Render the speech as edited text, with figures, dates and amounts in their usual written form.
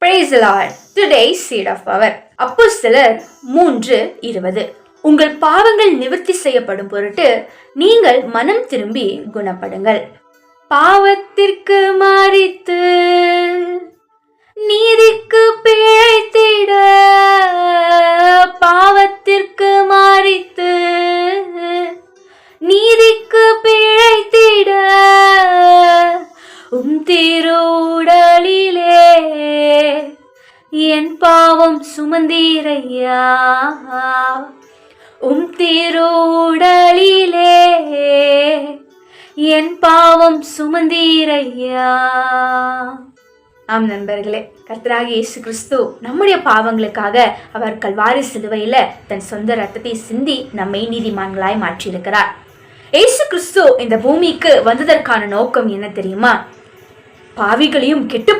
Praise the Lord. Today's seed of power. அப்போஸ்தலர் 3:20. உங்கள் பாவங்கள் நிவர்த்தி செய்யப்படும் பொருட்டு நீங்கள் மனம் திரும்பி குணப்படுங்கள். பாவத்திற்கு மாறித்து நீதிக்கு பிழைத்திட, பாவத்திற்கு மாறித்து நீதிக்கு பிழைத்திட, திருவுடலிலே என் பாவம் சுமந்தீரையா, திருவுடலிலே என் பாவம் சுமந்தீரையா. ஆம் நண்பர்களே, கர்த்தராகிய இயேசு கிறிஸ்து நம்முடைய பாவங்களுக்காக அவர் கல்வாரி சிலுவையில தன் சொந்த ரத்தத்தை சிந்தி நம்மை நீதிமான்களாய் மாற்றியிருக்கிறார். இயேசு கிறிஸ்து இந்த பூமிக்கு வந்ததற்கான நோக்கம் என்ன தெரியுமா? பாவிகளையும் கெட்டு